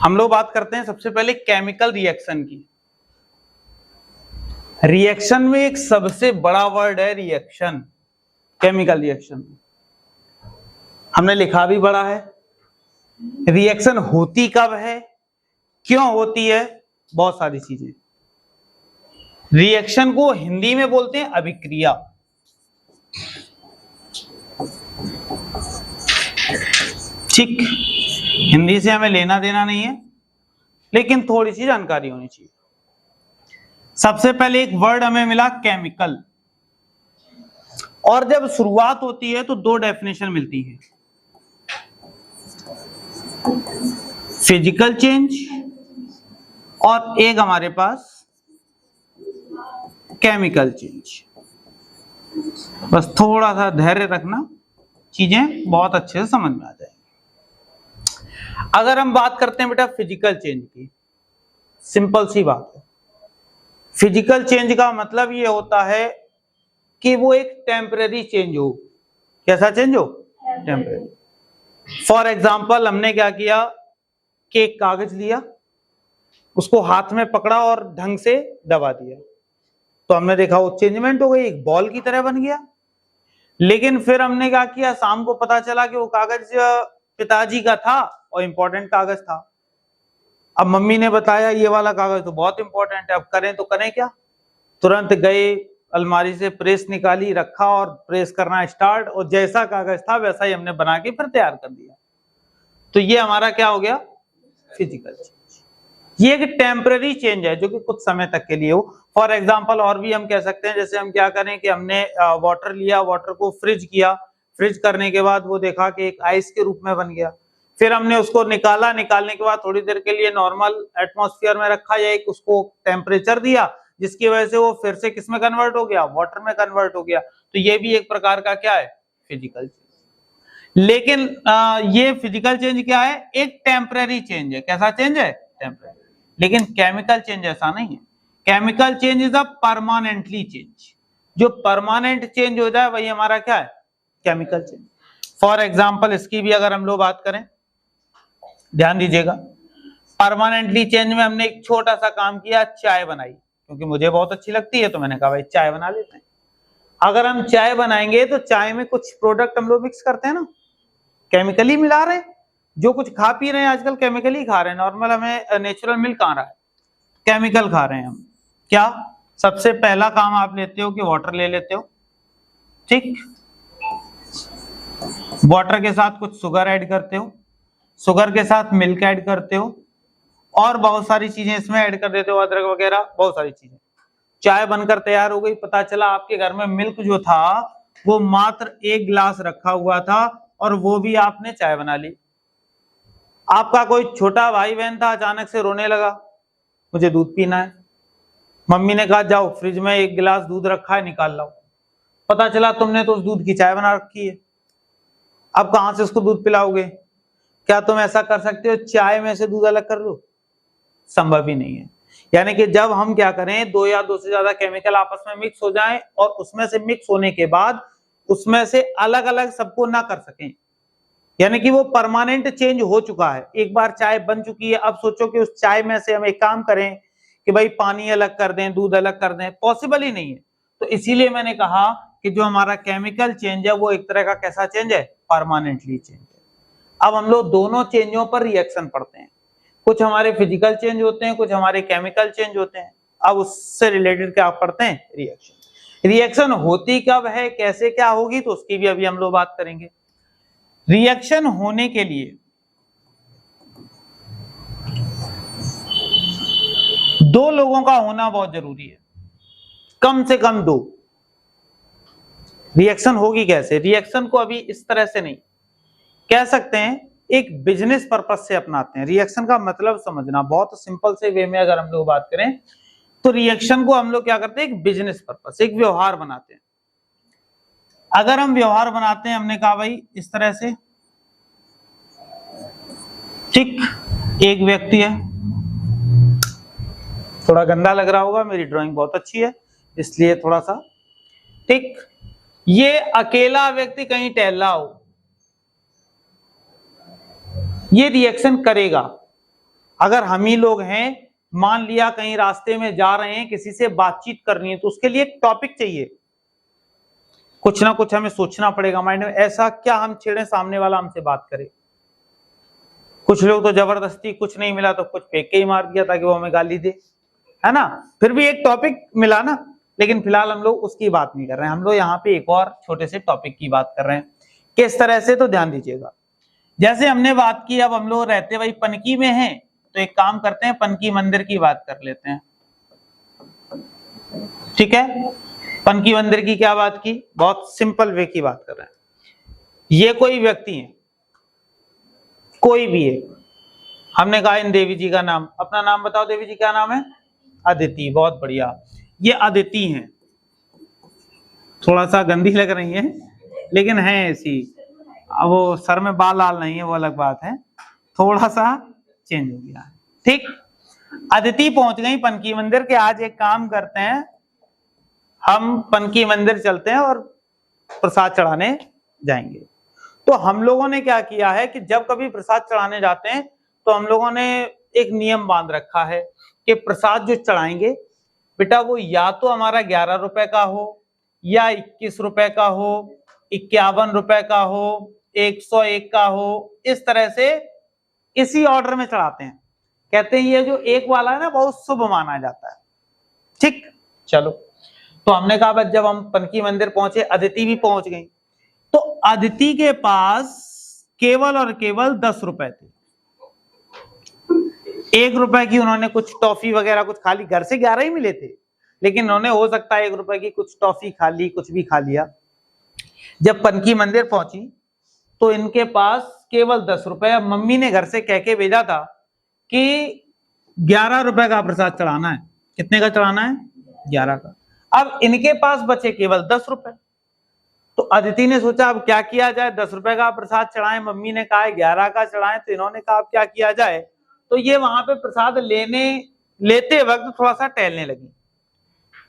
हम लोग बात करते हैं सबसे पहले केमिकल रिएक्शन की। रिएक्शन में एक सबसे बड़ा वर्ड है रिएक्शन। केमिकल रिएक्शन हमने लिखा भी बड़ा है। रिएक्शन होती कब है, क्यों होती है, बहुत सारी चीजें। रिएक्शन को हिंदी में बोलते हैं अभिक्रिया। ठीक, हिंदी से हमें लेना देना नहीं है, लेकिन थोड़ी सी जानकारी होनी चाहिए। सबसे पहले एक वर्ड हमें मिला केमिकल, और जब शुरुआत होती है तो दो डेफिनेशन मिलती है, फिजिकल चेंज और एक हमारे पास केमिकल चेंज। बस थोड़ा सा धैर्य रखना, चीजें बहुत अच्छे से समझ में आ जाएंगी। अगर हम बात करते हैं बेटा फिजिकल चेंज की, सिंपल सी बात है। फिजिकल चेंज का मतलब ये होता है कि वो एक टेम्परेरी चेंज हो। कैसा चेंज हो? टेम्परेरी। फॉर एग्जाम्पल हमने क्या किया कि एक कागज लिया, उसको हाथ में पकड़ा और ढंग से दबा दिया, तो हमने देखा वो चेंजमेंट हो गई, एक बॉल की तरह बन गया। लेकिन फिर हमने क्या किया, शाम को पता चला कि वो कागज पिताजी का था और इंपॉर्टेंट कागज था। अब मम्मी ने बताया ये वाला कागज तो बहुत इंपॉर्टेंट है, अब करें तो करें क्या। तुरंत गए, अलमारी से प्रेस निकाली, रखा और प्रेस करना स्टार्ट, और जैसा कागज था वैसा ही हमने बना के फिर तैयार कर दिया। तो ये हमारा क्या हो गया? Physical change. ये एक टेम्पररी चेंज है जो कि कुछ समय तक के लिए हो। फॉर एग्जांपल और भी हम कह सकते हैं, जैसे हम क्या करें कि हमने वाटर लिया, वाटर को फ्रिज किया, फ्रिज करने के बाद वो देखा कि एक आइस के रूप में बन गया, फिर हमने उसको निकाला, निकालने के बाद थोड़ी देर के लिए नॉर्मल एटमॉस्फेयर में रखा, या एक उसको टेम्परेचर दिया जिसकी वजह से वो फिर से किस में कन्वर्ट हो गया? वाटर में कन्वर्ट हो गया। तो ये भी एक प्रकार का क्या है? Physical change. लेकिन ये फिजिकल चेंज क्या है? एक टेम्पररी चेंज है। कैसा चेंज है? टेम्पररी। लेकिन केमिकल चेंज ऐसा नहीं है। Chemical change is a permanently change. जो परमानेंट चेंज हो जाए वही हमारा क्या है? Chemical change. फॉर एग्जाम्पल इसकी भी अगर हम लोग बात करें, ध्यान दीजिएगा। परमानेंटली चेंज में हमने एक छोटा सा काम किया, चाय बनाई, क्योंकि मुझे बहुत अच्छी लगती है तो मैंने कहा भाई चाय बना लेते हैं। अगर हम चाय बनाएंगे तो चाय में कुछ प्रोडक्ट हम लोग मिक्स करते हैं ना, केमिकली मिला रहे हैं। जो कुछ खा पी रहे हैं आजकल केमिकली खा रहे हैं। नॉर्मल हमें नेचुरल मिल कहां रहा है? केमिकल खा रहे हैं हम। क्या सबसे पहला काम आप लेते हो कि वाटर ले लेते हो, ठीक, वाटर के साथ कुछ शुगर ऐड करते हो, शुगर के साथ मिल्क ऐड करते हो, और बहुत सारी चीजें इसमें ऐड कर देते हो, अदरक वगैरह बहुत सारी चीजें। चाय बनकर तैयार हो गई। पता चला आपके घर में मिल्क जो था वो मात्र 1 गिलास रखा हुआ था, और वो भी आपने चाय बना ली। आपका कोई छोटा भाई बहन था, अचानक से रोने लगा, मुझे दूध पीना है। मम्मी ने कहा जाओ फ्रिज में 1 गिलास दूध रखा है, निकाल लाओ। पता चला तुमने तो उस दूध की चाय बना रखी है। अब कहां से उसको दूध पिलाओगे? क्या तुम ऐसा कर सकते हो चाय में से दूध अलग कर लो? संभव ही नहीं है। यानी कि जब हम क्या करें, दो या दो से ज्यादा केमिकल आपस में मिक्स हो जाएं, और उसमें से मिक्स होने के बाद उसमें से अलग अलग सबको ना कर सकें, यानी कि वो परमानेंट चेंज हो चुका है। एक बार चाय बन चुकी है, अब सोचो कि उस चाय में से हम एक काम करें कि भाई पानी अलग कर दें, दूध अलग कर दें, पॉसिबल ही नहीं है। तो इसीलिए मैंने कहा कि जो हमारा केमिकल चेंज है वो एक तरह का कैसा चेंज है? परमानेंटली चेंज है। अब हम लोग दोनों चेंजों पर रिएक्शन पढ़ते हैं। कुछ हमारे फिजिकल चेंज होते हैं, कुछ हमारे केमिकल चेंज होते हैं। अब उससे रिलेटेड क्या पढ़ते हैं? रिएक्शन। रिएक्शन होती कब है, कैसे क्या होगी, तो उसकी भी अभी हम लोग बात करेंगे। रिएक्शन होने के लिए दो लोगों का होना बहुत जरूरी है, कम से कम दो। रिएक्शन होगी कैसे? रिएक्शन को अभी इस तरह से नहीं कह सकते हैं, एक बिजनेस पर्पस से अपनाते हैं। रिएक्शन का मतलब समझना बहुत सिंपल से वे में अगर हम लोग बात करें तो रिएक्शन को हम लोग क्या करते हैं? एक बिजनेस पर्पस, एक व्यवहार बनाते हैं। अगर हम व्यवहार बनाते हैं, हमने कहा भाई इस तरह से, ठीक, एक व्यक्ति है, थोड़ा गंदा लग रहा होगा, मेरी ड्राइंग बहुत अच्छी है इसलिए थोड़ा सा, ठीक, ये अकेला व्यक्ति कहीं टहल रहा हो, ये रिएक्शन करेगा। अगर हम ही लोग हैं, मान लिया कहीं रास्ते में जा रहे हैं, किसी से बातचीत करनी है, तो उसके लिए एक टॉपिक चाहिए, कुछ ना कुछ हमें सोचना पड़ेगा माइंड में, ऐसा क्या हम छेड़े सामने वाला हमसे बात करे। कुछ लोग तो जबरदस्ती कुछ नहीं मिला तो कुछ फेंक के ही मार दिया ताकि वो हमें गाली दे, है ना, फिर भी एक टॉपिक मिला ना। लेकिन फिलहाल हम लोग उसकी बात नहीं कर रहे हैं, हम लोग यहाँ पे एक और छोटे से टॉपिक की बात कर रहे हैं। किस तरह से, तो ध्यान दीजिएगा। जैसे हमने बात की, अब हम लोग रहते भाई पनकी में हैं, तो एक काम करते हैं, पनकी मंदिर की बात कर लेते हैं। ठीक है, पनकी मंदिर की क्या बात की, बहुत सिंपल वे की बात कर रहे हैं। ये कोई व्यक्ति है, कोई भी है, हमने कहा इन देवी जी का नाम, अपना नाम बताओ, देवी जी क्या नाम है, अदिति, बहुत बढ़िया। ये अदिति हैं, थोड़ा सा गंदी लग रही है लेकिन है ऐसी, अब वो सर में बाल लाल नहीं है वो अलग बात है, थोड़ा सा चेंज हो गया है। ठीक, अदिति पहुंच गई पनकी मंदिर के। आज एक काम करते हैं, हम पनकी मंदिर चलते हैं और प्रसाद चढ़ाने जाएंगे। तो हम लोगों ने क्या किया है कि जब कभी प्रसाद चढ़ाने जाते हैं तो हम लोगों ने एक नियम बांध रखा है कि प्रसाद जो चढ़ाएंगे बेटा, वो या तो हमारा 11 रुपए का हो, या 21 रुपए का हो, 51 रुपए का हो, 101 का हो, इस तरह से इसी ऑर्डर में चढ़ाते हैं। कहते हैं ये जो एक वाला है ना, बहुत शुभ माना जाता है। ठीक, चलो, तो हमने कहा बस, जब हम पनकी मंदिर पहुंचे, अदिति भी पहुंच गई, तो अदिति के पास केवल और केवल 10 रुपए थे। 1 रुपए की उन्होंने कुछ टॉफी वगैरह कुछ खा ली, घर से 11 ही मिले थे, लेकिन उन्होंने हो सकता है 1 रुपए की कुछ टॉफी खा ली, कुछ भी खा लिया। जब पनकी मंदिर पहुंची तो इनके पास केवल 10 रुपए। अब मम्मी ने घर से कह के भेजा था कि 11 रुपए का प्रसाद चढ़ाना है। कितने का चढ़ाना है, 11 का। अब इनके पास बचे केवल 10 रुपए। तो अदिति ने सोचा अब क्या किया जाए, 10 रुपए का प्रसाद चढ़ाएं, मम्मी ने कहा 11 का चढ़ाएं, तो इन्होंने कहा अब क्या किया जाए। तो ये वहां पे प्रसाद लेते वक्त थोड़ा सा टहलने लगी।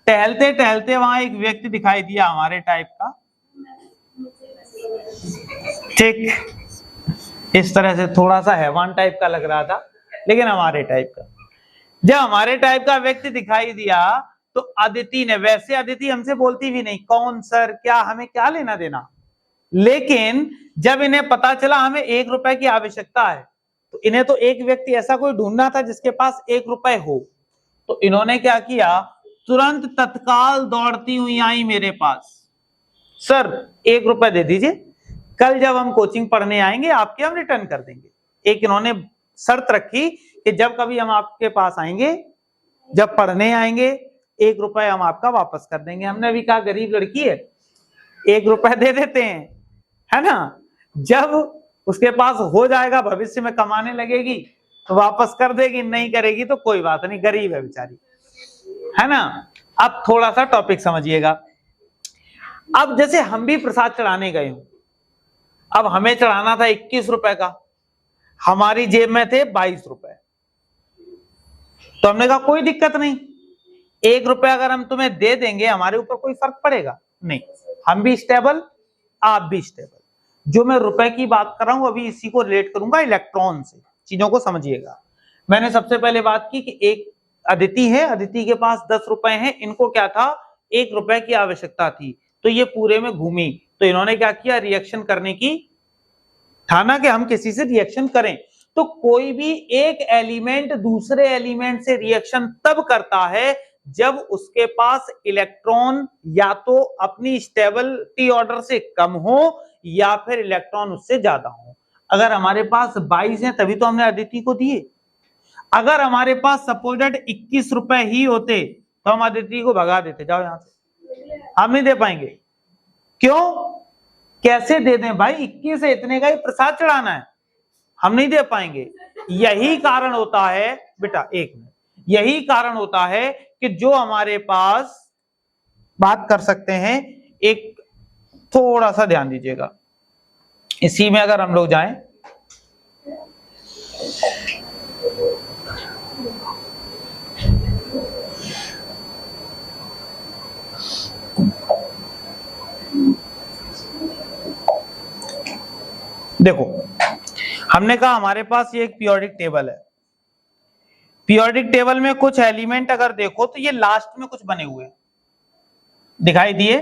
टहलते टहलते वहां एक व्यक्ति दिखाई दिया हमारे टाइप का, ठीक, इस तरह से थोड़ा सा हैवान टाइप का लग रहा था, लेकिन हमारे टाइप का। जब हमारे टाइप का व्यक्ति दिखाई दिया तो अदिति ने, वैसे अदिति हमसे बोलती भी नहीं, कौन सर, क्या, हमें क्या लेना देना, लेकिन जब इन्हें पता चला हमें 1 रुपए की आवश्यकता है, तो इन्हें तो एक व्यक्ति ऐसा कोई ढूंढना था जिसके पास 1 रुपए हो। तो इन्होंने क्या किया, तुरंत तत्काल दौड़ती हुई आई मेरे पास, सर 1 रुपए दे दीजिए, कल जब हम कोचिंग पढ़ने आएंगे आपके हम रिटर्न कर देंगे। एक इन्होंने शर्त रखी कि जब कभी हम आपके पास आएंगे, जब पढ़ने आएंगे, 1 रुपए हम आपका वापस कर देंगे। हमने भी कहा गरीब लड़की है, 1 रुपए दे देते हैं, है ना, जब उसके पास हो जाएगा, भविष्य में कमाने लगेगी तो वापस कर देगी, नहीं करेगी तो कोई बात नहीं, गरीब है बेचारी, है ना। अब थोड़ा सा टॉपिक समझिएगा। अब जैसे हम भी प्रसाद चढ़ाने गए हूं, अब हमें चढ़ाना था 21 रुपए का, हमारी जेब में थे 22 रुपए, तो हमने कहा कोई दिक्कत नहीं, 1 रुपए अगर हम तुम्हें दे देंगे हमारे ऊपर कोई फर्क पड़ेगा नहीं, हम भी स्टेबल, आप भी स्टेबल। जो मैं रुपए की बात कर रहा हूं अभी इसी को रिलेट करूंगा इलेक्ट्रॉन से, चीजों को समझिएगा। मैंने सबसे पहले बात की कि एक अदिति है, अदिति के पास 10 रुपए हैं, इनको क्या था, 1 रुपए की आवश्यकता थी, तो ये पूरे में घूमी। तो इन्होंने क्या किया, रिएक्शन करने की ठाना कि हम किसी से रिएक्शन करें। तो कोई भी एक एलिमेंट दूसरे एलिमेंट से रिएक्शन तब करता है जब उसके पास इलेक्ट्रॉन या तो अपनी स्टेबिलिटी ऑर्डर से कम हो या फिर इलेक्ट्रॉन उससे ज्यादा हो। अगर हमारे पास 22 है तभी तो हमने अदिति को दिए। अगर हमारे पास सपोजेड 21 रुपए ही होते तो हम अदिति को भगा देते, जाओ यहां से, हम नहीं दे पाएंगे। क्यों, कैसे दे दें भाई, 21 है, इतने का ही प्रसाद चढ़ाना है, हम नहीं दे पाएंगे। यही कारण होता है बेटा, एक मिनट, यही कारण होता है कि जो हमारे पास, बात कर सकते हैं, एक थोड़ा सा ध्यान दीजिएगा, इसी में अगर हम लोग जाएं, देखो हमने कहा हमारे पास ये एक पीरियोडिक टेबल है, पीरियोडिक टेबल में कुछ एलिमेंट अगर देखो तो ये लास्ट में कुछ बने हुए हैं, दिखाई दिए,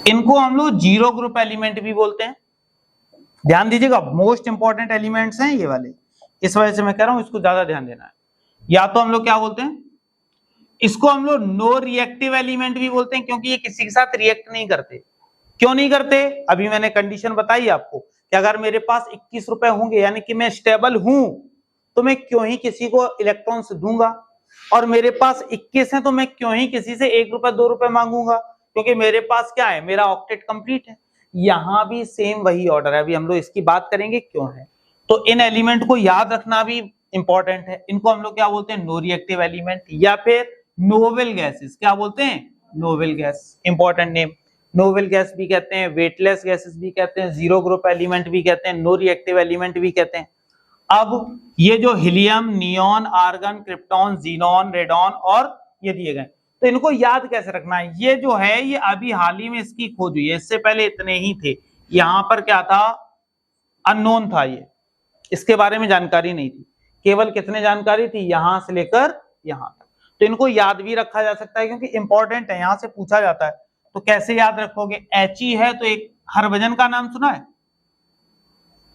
इनको हम लोग जीरो ग्रुप एलिमेंट भी बोलते हैं। ध्यान दीजिएगा, मोस्ट इंपॉर्टेंट एलिमेंट्स हैं ये वाले, इस वजह से मैं कह रहा हूं इसको ज्यादा ध्यान देना है। या तो हम लोग क्या बोलते हैं, इसको हम लोग नो रिएक्टिव एलिमेंट भी बोलते हैं, क्योंकि ये किसी के साथ रिएक्ट नहीं करते। क्यों नहीं करते, अभी मैंने कंडीशन बताई आपको कि अगर मेरे पास 21 रुपए होंगे, यानी कि मैं स्टेबल हूं, तो मैं क्यों ही किसी को इलेक्ट्रॉन्स दूंगा, और मेरे पास 21 है तो मैं क्यों ही किसी से 1 रुपए 2 रुपए मांगूंगा, क्योंकि मेरे पास क्या है, मेरा ऑक्टेट कंप्लीट है। यहां भी सेम वही ऑर्डर है, अभी हम लोग इसकी बात करेंगे क्यों है। तो इन एलिमेंट को याद रखना भी इंपॉर्टेंट है। इनको हम लोग क्या बोलते हैं, नो रिएक्टिव एलिमेंट, या फिर नोवेल गैसेस। क्या बोलते हैं, novel gas, important name. Novel gas भी कहते हैं, वेटलेस गैसेस भी कहते हैं, जीरो ग्रुप एलिमेंट भी कहते हैं, नो रिएक्टिव एलिमेंट भी कहते हैं। अब ये जो helium, neon, argon, krypton, xenon, radon और ये दिए गए, तो इनको याद कैसे रखना है। ये जो है ये अभी हाल ही में इसकी खोज हुई है, इससे पहले इतने ही थे। यहां पर क्या था, अननोन था, ये इसके बारे में जानकारी नहीं थी। केवल कितने जानकारी थी, यहां से लेकर यहां तक। तो इनको याद भी रखा जा सकता है क्योंकि इंपॉर्टेंट है, यहां से पूछा जाता है। तो कैसे याद रखोगे, He है तो एक हरभजन का नाम सुना है,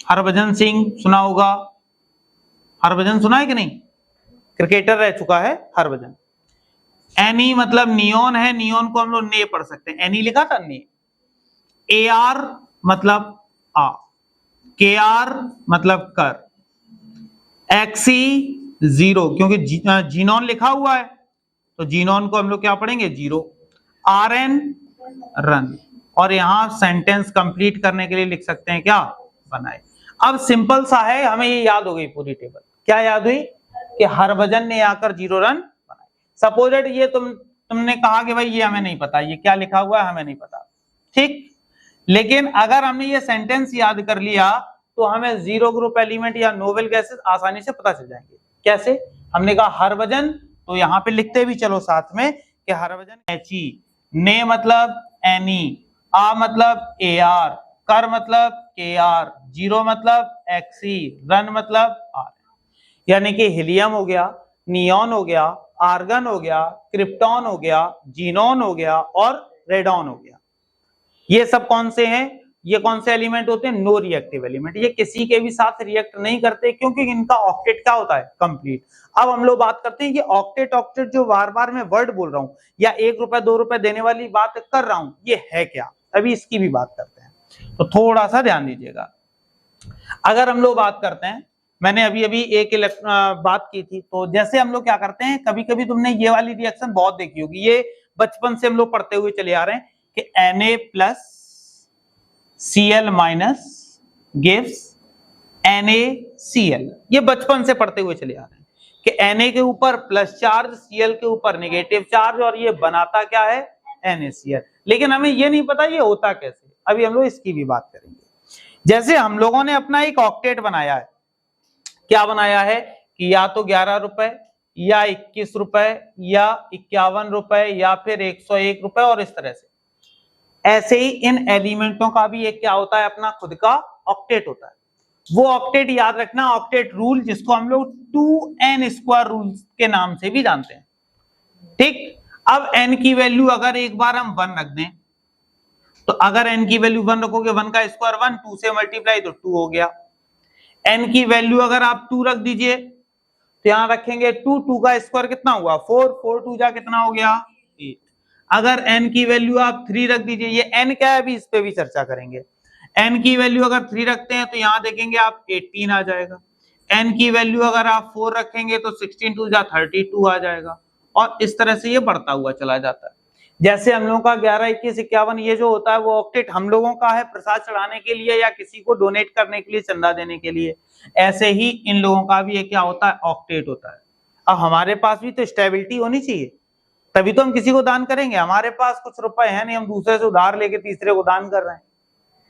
हरभजन सिंह सुना होगा, हरभजन सुना है कि नहीं, क्रिकेटर रह चुका है हरभजन। एनी मतलब नियॉन है, नियॉन को हम लोग ने पढ़ सकते हैं, एनी लिखा था ने। AR मतलब आ, KR मतलब कर, XE जीरो, क्योंकि जीनॉन लिखा हुआ है तो जीनॉन को हम लोग क्या पढ़ेंगे, जीरो। RN रन, और यहां सेंटेंस कंप्लीट करने के लिए लिख सकते हैं क्या, बनाए। अब सिंपल सा है, हमें ये याद हो गई पूरी टेबल। क्या याद हुई कि हरभजन ने आकर 0 रन बनाए। सपोजेड ये तुमने कहा कि भाई ये हमें नहीं पता, ये क्या लिखा हुआ है हमें नहीं पता, ठीक। लेकिन अगर हमने ये सेंटेंस याद कर लिया तो हमें जीरो ग्रुप एलिमेंट या नोवेल गैसेस आसानी से पता चल जाएंगे। कैसे, हमने कहा हरभजन, तो यहां पे लिखते भी चलो साथ में कि हरभजन He, ने मतलब एनी, आ मतलब AR, कर मतलब KR, जीरो मतलब XE, रन मतलब R। यानी कि हीलियम हो गया, नियॉन हो गया, आर्गन हो गया, क्रिप्टॉन हो गया, जीनॉन हो गया और रेडॉन हो गया। ये सब कौन से हैं, ये कौन से एलिमेंट होते हैं, नो रिएक्टिव एलिमेंट। ये किसी के भी साथ रिएक्ट नहीं करते क्योंकि इनका ऑक्टेट क्या होता है, कंप्लीट। अब हम लोग बात करते हैं ये ऑक्टेट, ऑक्टेट जो बार बार मैं वर्ड बोल रहा हूं या 1 रुपए 2 रुपए देने वाली बात कर रहा हूं, ये है क्या, अभी इसकी भी बात करते हैं, तो थोड़ा सा ध्यान दीजिएगा। अगर हम लोग बात करते हैं, मैंने अभी अभी एक बात की थी, तो जैसे हम लोग क्या करते हैं, कभी कभी तुमने ये वाली रिएक्शन बहुत देखी होगी, ये बचपन से हम लोग पढ़ते हुए चले आ रहे हैं कि Na plus Cl minus gives NaCl। ये बचपन से पढ़ते हुए चले आ रहे हैं कि Na के ऊपर प्लस चार्ज, Cl के ऊपर नेगेटिव चार्ज, और ये बनाता क्या है, NaCl। लेकिन हमें ये नहीं पता ये होता कैसे, अभी हम लोग इसकी भी बात करेंगे। जैसे हम लोगों ने अपना एक ऑक्टेट बनाया है, क्या बनाया है कि या तो 11 रुपए या 21 रुपए या 51 रुपए या फिर 101 रुपए, और इस तरह से। ऐसे ही इन एलिमेंटों का भी एक क्या होता है, अपना खुद का ऑक्टेट होता है। वो ऑक्टेट याद रखना, ऑक्टेट रूल, जिसको हम लोग 2n स्क्वायर रूल के नाम से भी जानते हैं, ठीक। अब n की वैल्यू अगर एक बार हम 1 रख दें, तो अगर n की वैल्यू 1 रखोगे, 1 का स्क्वायर 1, 2 से मल्टीप्लाई तो 2 हो गया। n की वैल्यू अगर आप 2 रख दीजिए तो यहां रखेंगे 2, 2 का स्क्वायर कितना हुआ 4, 4 2 जा कितना हो गया 8। अगर n की वैल्यू आप 3 रख दीजिए, ये n क्या है अभी इस पे भी चर्चा करेंगे। n की वैल्यू अगर 3 रखते हैं तो यहां देखेंगे आप 18 आ जाएगा। n की वैल्यू अगर आप 4 रखेंगे तो 16 2 जा 32 आ जाएगा, और इस तरह से ये बढ़ता हुआ चला जाता है। जैसे हम लोगों का 11 21 51 ये जो होता है वो ऑक्टेट हम लोगों का है प्रसाद चढ़ाने के लिए या किसी को डोनेट करने के लिए, चंदा देने के लिए। ऐसे ही इन लोगों का भी क्या होता है, ऑक्टेट होता है। अब हमारे पास भी तो स्टेबिलिटी होनी चाहिए, तभी तो हम किसी को दान करेंगे। हमारे पास कुछ रुपए है नहीं, हम दूसरे से उधार लेके तीसरे को दान कर रहे हैं,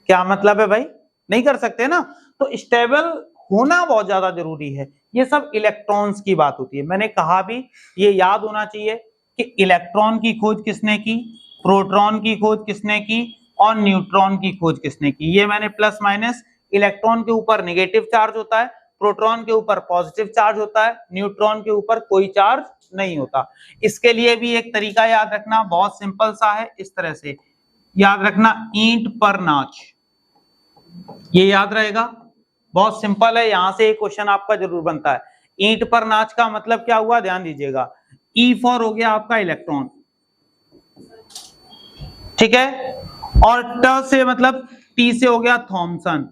क्या मतलब है भाई, नहीं कर सकते ना। तो स्टेबल होना बहुत ज्यादा जरूरी है। ये सब इलेक्ट्रॉन्स की बात होती है। मैंने कहा भी ये याद होना चाहिए कि इलेक्ट्रॉन की खोज किसने की, प्रोटॉन की खोज किसने की, और न्यूट्रॉन की खोज किसने की। ये मैंने प्लस माइनस इलेक्ट्रॉन के ऊपर नेगेटिव चार्ज होता है, प्रोटॉन के ऊपर पॉजिटिव चार्ज होता है, न्यूट्रॉन के ऊपर कोई चार्ज नहीं होता। इसके लिए भी एक तरीका याद रखना, बहुत सिंपल सा है, इस तरह से याद रखना, ईंट पर नाच, ये याद रहेगा, बहुत सिंपल है। यहां से एक क्वेश्चन आपका जरूर बनता है। ईंट पर नाच का मतलब क्या हुआ, ध्यान दीजिएगा, ई फॉर हो गया आपका इलेक्ट्रॉन, ठीक है, और ट से मतलब टी से हो गया थॉमसन।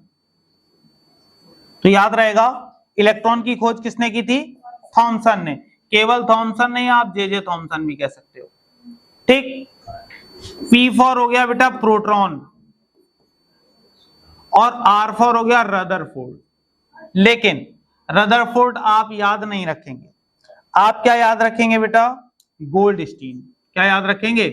तो याद रहेगा इलेक्ट्रॉन की खोज किसने की थी, थॉमसन ने, केवल थॉमसन नहीं, आप जे थॉमसन भी कह सकते हो, ठीक। पी फॉर हो गया बेटा प्रोटॉन, और आर फॉर हो गया रदरफोर्ड। लेकिन रदरफोर्ड आप याद नहीं रखेंगे, आप क्या याद रखेंगे बेटा, गोल्डस्टीन। क्या याद रखेंगे,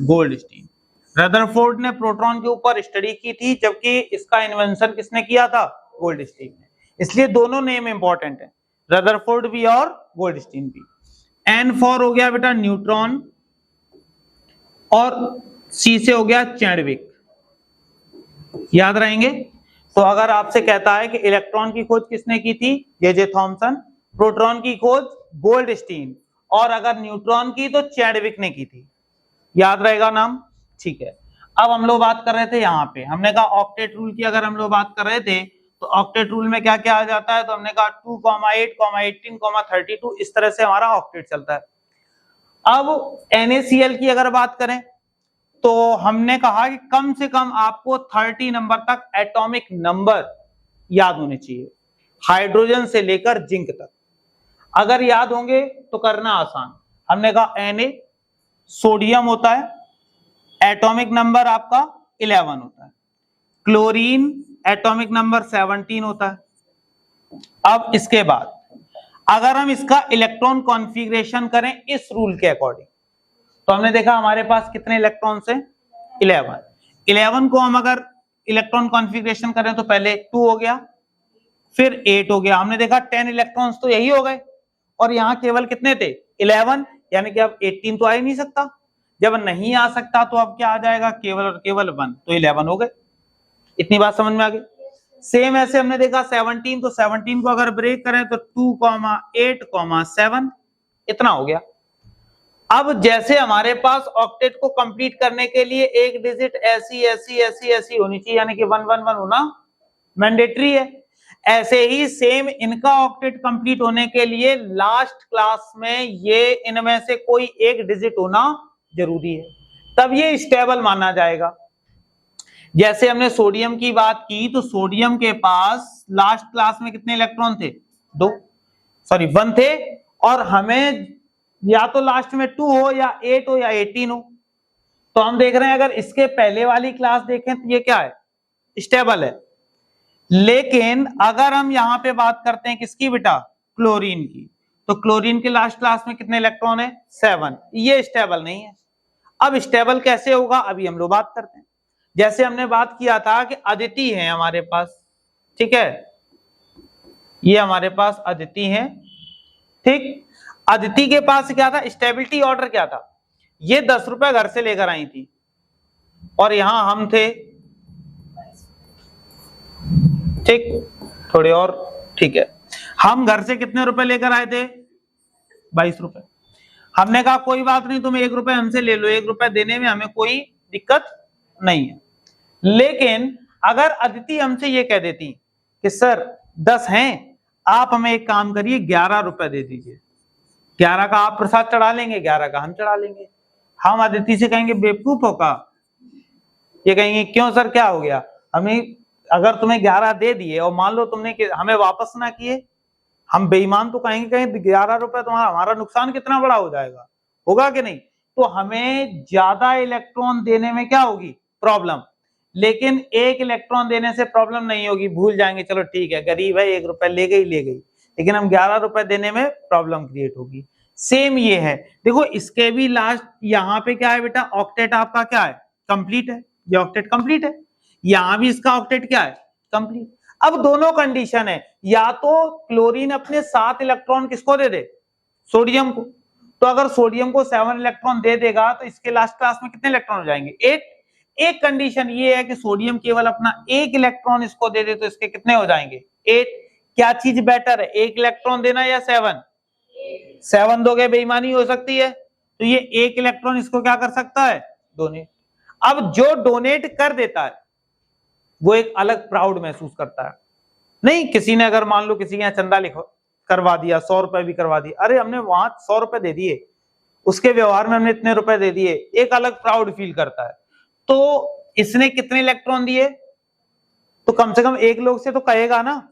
गोल्डस्टीन। रदरफोर्ड ने प्रोटॉन के ऊपर स्टडी की थी, जबकि इसका इन्वेंशन किसने किया था, गोल्डस्टीन ने। इसलिए दोनों नेम इंपॉर्टेंट है, रदरफोर्ड भी और गोल्डस्टीन भी। एन फॉर हो गया बेटा न्यूट्रॉन, और सी से हो गया चैडविक, याद रहेंगे। तो अगर आपसे कहता है कि इलेक्ट्रॉन की खोज किसने की थी, जे थॉमसन, प्रोटॉन की खोज गोल्डस्टीन, और अगर न्यूट्रॉन की तो चैडविक ने की थी, याद रहेगा नाम, ठीक है। अब हम लोग बात कर रहे थे, यहाँ पे हमने कहा ऑक्टेट रूल की अगर हम लोग बात कर रहे थे, तो ऑक्टेट रूल में क्या क्या आ जाता है, तो हमने कहा 2, 8, 18, 32, इस तरह से हमारा ऑक्टेट चलता है। अब NaCl की अगर बात करें, तो हमने कहा कि कम से कम आपको 30 नंबर तक एटॉमिक नंबर याद होने चाहिए, हाइड्रोजन से लेकर जिंक तक। अगर याद होंगे तो करना आसान। हमने कहा Na सोडियम होता है, एटॉमिक नंबर आपका 11 होता है, क्लोरीन एटॉमिक नंबर 17 होता है। अब इसके बाद अगर हम इसका इलेक्ट्रॉन कॉन्फ़िगरेशन करें इस रूल के अकॉर्डिंग, तो हमने देखा हमारे पास कितने इलेक्ट्रॉन्स हैं, 11। 11 को हम अगर इलेक्ट्रॉन कॉन्फ़िगरेशन करें तो पहले 2 हो गया, फिर 8 हो गया, हमने देखा 10 इलेक्ट्रॉन्स तो यही हो गए, और यहां केवल कितने थे, 11, यानी कि अब 18 तो आ ही नहीं सकता। जब नहीं आ सकता तो अब क्या आ जाएगा, केवल और केवल 1, तो 11 हो गए। इतनी बात समझ में आ गई। सेम ऐसे हमने देखा 17, तो 17 को अगर ब्रेक करें तो 2, 8, 7, इतना हो गया। अब जैसे हमारे पास ऑक्टेट को कंप्लीट करने के लिए एक डिजिट ऐसी ऐसी ऐसी ऐसी होनी चाहिए, यानी कि 111 होना मैंडेटरी है, ऐसे ही सेम इनका ऑक्टेट कंप्लीट होने के लिए लास्ट क्लास में ये इनमें से कोई एक डिजिट होना जरूरी है, तब ये स्टेबल माना जाएगा। जैसे हमने सोडियम की बात की, तो सोडियम के पास लास्ट क्लास में कितने इलेक्ट्रॉन थे, 1 थे, और हमें या तो लास्ट में 2 हो या 8 हो या 18 हो। तो हम देख रहे हैं अगर इसके पहले वाली क्लास देखें तो ये क्या है, स्टेबल है। लेकिन अगर हम यहां पे बात करते हैं किसकी बेटा, क्लोरीन की, तो क्लोरीन के लास्ट क्लास में कितने इलेक्ट्रॉन है, 7, ये स्टेबल नहीं है। अब स्टेबल कैसे होगा, अभी हम लोग बात करते हैं। जैसे हमने बात किया था कि अदिति है हमारे पास, ठीक है, ये हमारे पास अदिति है, ठीक। अदिति के पास क्या था, स्टेबिलिटी ऑर्डर क्या था, ये 10 रुपए घर से लेकर आई थी, और यहां हम थे, ठीक, थोड़े और, ठीक है, हम घर से कितने रुपए लेकर आए थे, 22 रुपए। हमने कहा कोई बात नहीं, तुम 1 रुपए हमसे ले लो, 1 रुपए देने में हमें कोई दिक्कत नहीं है। लेकिन अगर अदिति हमसे ये कह देती कि सर 10 हैं, आप हमें एक काम करिए 11 रुपए दे दीजिए, 11 का आप प्रसाद चढ़ा लेंगे, 11 का हम चढ़ा लेंगे। हम अदिति से कहेंगे बेवकूफ हो का, ये कहेंगे क्यों सर क्या हो गया, हमें अगर तुम्हें 11 दे दिए और मान लो तुमने हमें वापस ना किए, हम बेईमान तो कहेंगे, कहीं 11 रुपए तुम्हारा, हमारा नुकसान कितना बड़ा हो जाएगा, होगा कि नहीं। तो हमें ज्यादा इलेक्ट्रॉन देने में क्या होगी, प्रॉब्लम, लेकिन 1 इलेक्ट्रॉन देने से प्रॉब्लम नहीं होगी, भूल जाएंगे, चलो ठीक है गरीब है 1 रुपए ले गई, लेकिन हम 11 रुपए देने में प्रॉब्लम क्रिएट होगी। सेम ये है, देखो इसके भी लास्ट यहाँ पे क्या है बेटा, ऑक्टेट आपका क्या है, कंप्लीट है, ये ऑक्टेट कंप्लीट है, यहां भी इसका ऑक्टेट क्या है, कंप्लीट। अब दोनों कंडीशन है, या तो क्लोरीन अपने 7 इलेक्ट्रॉन किसको दे दे, सोडियम को, तो अगर सोडियम को 7 इलेक्ट्रॉन दे देगा तो इसके लास्ट क्लास में कितने इलेक्ट्रॉन हो जाएंगे, 8। एक कंडीशन ये है कि सोडियम केवल अपना एक इलेक्ट्रॉन इसको दे दे तो इसके कितने हो जाएंगे 8। क्या चीज बेटर है, एक इलेक्ट्रॉन देना या 7? 7 दोगे बेईमानी हो सकती है, तो ये एक इलेक्ट्रॉन इसको क्या कर सकता है, डोनेट। अब जो डोनेट कर देता है वो एक अलग प्राउड महसूस करता है। नहीं, किसी ने अगर मान लो किसी के यहाँ चंदा लिखो करवा दिया, 100 रुपए भी करवा दिए, अरे हमने वहां 100 रुपए दे दिए, उसके व्यवहार में हमने इतने रुपए दे दिए, एक अलग प्राउड फील करता है। तो इसने कितने इलेक्ट्रॉन दिए, तो कम से कम एक लोग से तो कहेगा ना।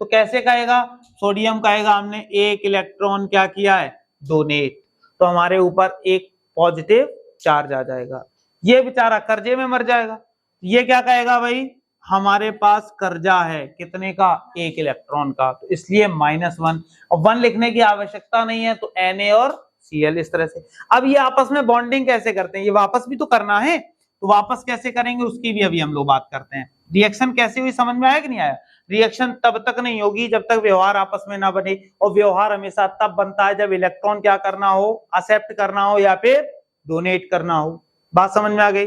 तो कैसे कहेगा, सोडियम कहेगा हमने एक इलेक्ट्रॉन क्या किया है, डोनेट, तो हमारे ऊपर एक पॉजिटिव चार्ज आ जाएगा। ये बेचारा कर्जे में मर जाएगा। ये क्या कहेगा, भाई हमारे पास कर्जा है कितने का, एक इलेक्ट्रॉन का, तो इसलिए -1। और 1 लिखने की आवश्यकता नहीं है, तो Na और Cl इस तरह से। अब ये आपस में बॉन्डिंग कैसे करते हैं, ये वापस भी तो करना है, तो वापस कैसे करेंगे उसकी भी अभी हम लोग बात करते हैं। रिएक्शन कैसे हुई समझ में आया कि नहीं आया। रिएक्शन तब तक नहीं होगी जब तक व्यवहार आपस में ना बने, और व्यवहार हमेशा तब बनता है जब इलेक्ट्रॉन क्या करना हो, एक्सेप्ट करना हो या फिर डोनेट करना हो। बात समझ में आ गई।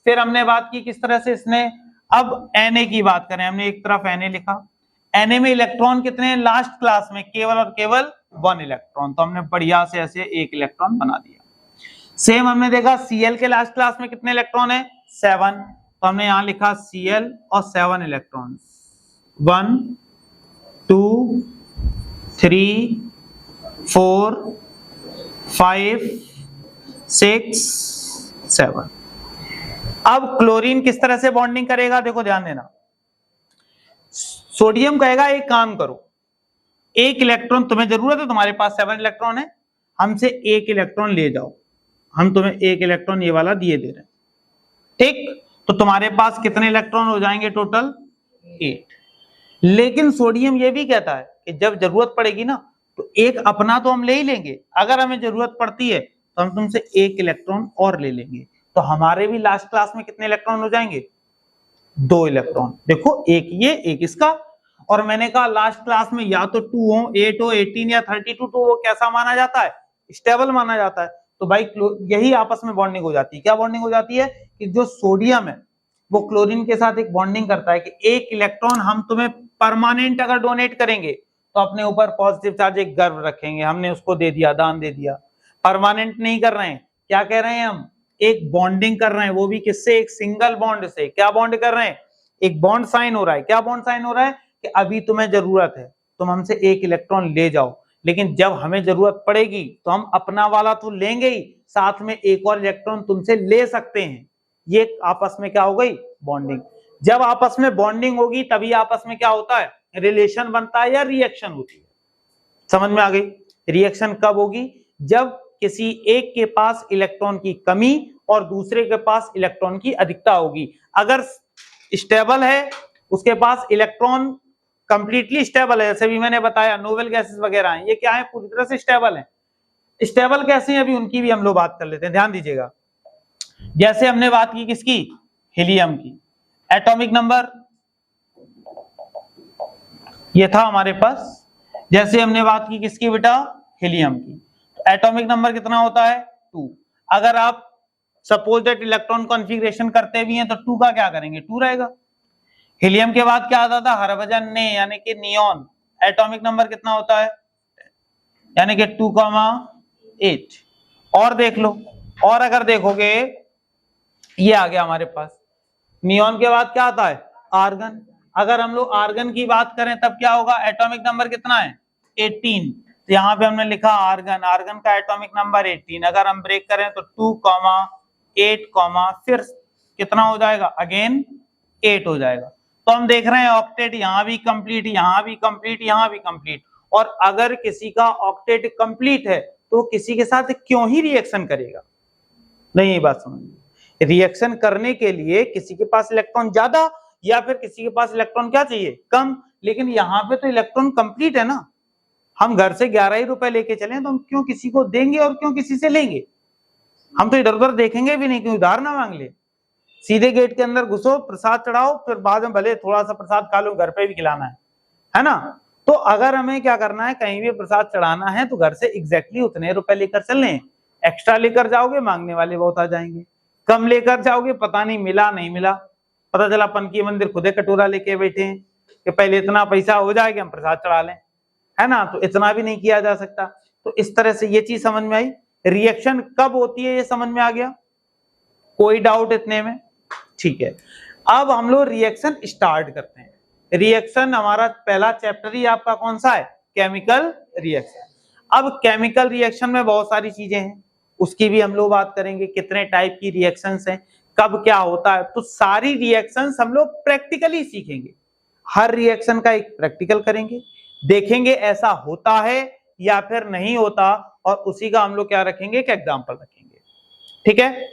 फिर हमने बात की किस तरह से इसने, अब Na की बात करें, हमने एक तरफ Na लिखा, Na में इलेक्ट्रॉन कितने हैं, लास्ट क्लास में केवल और केवल 1 इलेक्ट्रॉन, तो हमने बढ़िया से ऐसे एक इलेक्ट्रॉन बना दिया। सेम हमने देखा Cl के लास्ट क्लास में कितने इलेक्ट्रॉन है, 7, तो हमने यहां लिखा Cl और 7 इलेक्ट्रॉन, 1 2 3 4 5 6 7। अब क्लोरीन किस तरह से बॉन्डिंग करेगा, देखो ध्यान देना। सोडियम कहेगा एक काम करो, एक इलेक्ट्रॉन तुम्हें जरूरत है, तुम्हारे पास 7 इलेक्ट्रॉन है, हमसे एक इलेक्ट्रॉन ले जाओ, हम तुम्हें एक इलेक्ट्रॉन ये वाला दिए दे रहे हैं, ठीक। तो तुम्हारे पास कितने इलेक्ट्रॉन हो जाएंगे, टोटल 8। लेकिन सोडियम ये भी कहता है कि जब जरूरत पड़ेगी ना तो एक अपना तो हम ले ही लेंगे, अगर हमें जरूरत पड़ती है तो हम तुमसे एक इलेक्ट्रॉन और ले लेंगे, तो हमारे भी लास्ट क्लास में कितने इलेक्ट्रॉन हो जाएंगे, 2 इलेक्ट्रॉन। देखो एक ये एक इसका, और मैंने कहा लास्ट क्लास में या तो 2 हो, 8 हो, 18 या 32, तो वो कैसा माना जाता है, स्टेबल माना जाता है। तो भाई यही आपस में बॉन्डिंग हो जाती है। क्या बॉन्डिंग हो जाती है कि जो सोडियम है वो क्लोरीन के साथ एक बॉन्डिंग करता है कि एक इलेक्ट्रॉन हम तुम्हें परमानेंट अगर डोनेट करेंगे तो अपने ऊपर पॉजिटिव चार्ज एक गर्व रखेंगे, हमने उसको दे दिया, दान दे दिया। परमानेंट नहीं कर रहे हैं, क्या कह रहे हैं हम, एक बॉन्डिंग कर रहे हैं, वो भी किससे, एक सिंगल बॉन्ड से। क्या बॉन्ड कर रहे हैं, एक बॉन्ड साइन हो रहा है। क्या बॉन्ड साइन हो रहा है कि अभी तुम्हें जरूरत है, तुम हमसे एक इलेक्ट्रॉन ले जाओ, लेकिन जब हमें जरूरत पड़ेगी तो हम अपना वाला तो लेंगे ही, साथ में एक और इलेक्ट्रॉन तुमसे ले सकते हैं। ये आपस में क्या हो गई, बॉन्डिंग। जब आपस में बॉन्डिंग होगी तभी आपस में क्या होता है, रिलेशन बनता है या रिएक्शन होती है। समझ में आ गई। रिएक्शन कब होगी, जब किसी एक के पास इलेक्ट्रॉन की कमी और दूसरे के पास इलेक्ट्रॉन की अधिकता होगी। अगर स्टेबल है, उसके पास इलेक्ट्रॉन कंप्लीटली स्टेबल है, जैसे भी मैंने बताया नोबेल गैसेस वगैरह हैं, ये क्या है, पूरी तरह से स्टेबल है। स्टेबल कैसे हैं अभी उनकी भी हम लोग बात कर लेते हैं, ध्यान दीजिएगा। जैसे हमने बात की किसकी, हीलियम की, एटॉमिक नंबर ये था हमारे पास। जैसे हमने बात की किसकी बेटा, हीलियम की, तो एटॉमिक नंबर कितना होता है, 2। अगर आप सपोज दैट इलेक्ट्रॉन कॉन्फ़िगरेशन करते भी हैं तो 2 का क्या करेंगे, 2 रहेगा। हीलियम के बाद क्या आता था, हरभजन ने यानी कि नियॉन, एटॉमिक नंबर कितना होता है, यानी कि 2,8। और देख लो, और अगर देखोगे ये आ गया हमारे पास, नियॉन के बाद क्या आता है, आर्गन। अगर हम लोग आर्गन की बात करें तब क्या होगा, एटॉमिक नंबर कितना है, 18। तो यहाँ पे हमने लिखा आर्गन, आर्गन का एटॉमिक नंबर 18। अगर हम ब्रेक करें तो 2,8, फिर कितना हो जाएगा, अगेन 8 हो जाएगा। तो हम देख रहे हैं ऑक्टेट यहाँ भी कंप्लीट, यहाँ भी कंप्लीट, यहाँ भी कंप्लीट। और अगर किसी का ऑक्टेट कंप्लीट है तो किसी के साथ क्यों ही रिएक्शन करेगा, नहीं बात समझिए। रिएक्शन करने के लिए किसी के पास इलेक्ट्रॉन ज्यादा या फिर किसी के पास इलेक्ट्रॉन क्या चाहिए, कम। लेकिन यहाँ पे तो इलेक्ट्रॉन कंप्लीट है ना, हम घर से 11 ही रुपए लेके चले तो हम क्यों किसी को देंगे और क्यों किसी से लेंगे। हम तो इधर उधर देखेंगे भी नहीं, क्यों उधार ना मांग ले, सीधे गेट के अंदर घुसो, प्रसाद चढ़ाओ, फिर बाद में भले थोड़ा सा प्रसाद खा लो, घर पे भी खिलाना है ना। तो अगर हमें क्या करना है, कहीं भी प्रसाद चढ़ाना है तो घर से एग्जैक्टली उतने रुपए लेकर चलने, एक्स्ट्रा लेकर जाओगे मांगने वाले बहुत आ जाएंगे। कम लेकर जाओगे, पता नहीं मिला नहीं मिला, पता चला पनकी मंदिर खुदे कटोरा लेके बैठे हैं कि पहले इतना पैसा हो जाए कि हम प्रसाद चढ़ा लें, है ना, तो इतना भी नहीं किया जा सकता। तो इस तरह से ये चीज समझ में आई। रिएक्शन कब होती है ये समझ में आ गया, कोई डाउट इतने में? ठीक है, अब हम लोग रिएक्शन स्टार्ट करते हैं। रिएक्शन हमारा पहला चैप्टर ही आपका कौन सा है, केमिकल रिएक्शन। अब केमिकल रिएक्शन में बहुत सारी चीजें हैं, उसकी भी हम लोग बात करेंगे, कितने टाइप की रिएक्शंस हैं, कब क्या होता है। तो सारी रिएक्शंस हम लोग प्रैक्टिकली सीखेंगे, हर रिएक्शन का एक प्रैक्टिकल करेंगे, देखेंगे ऐसा होता है या फिर नहीं होता, और उसी का हम लोग क्या रखेंगे, एक एग्जाम्पल रखेंगे। ठीक है,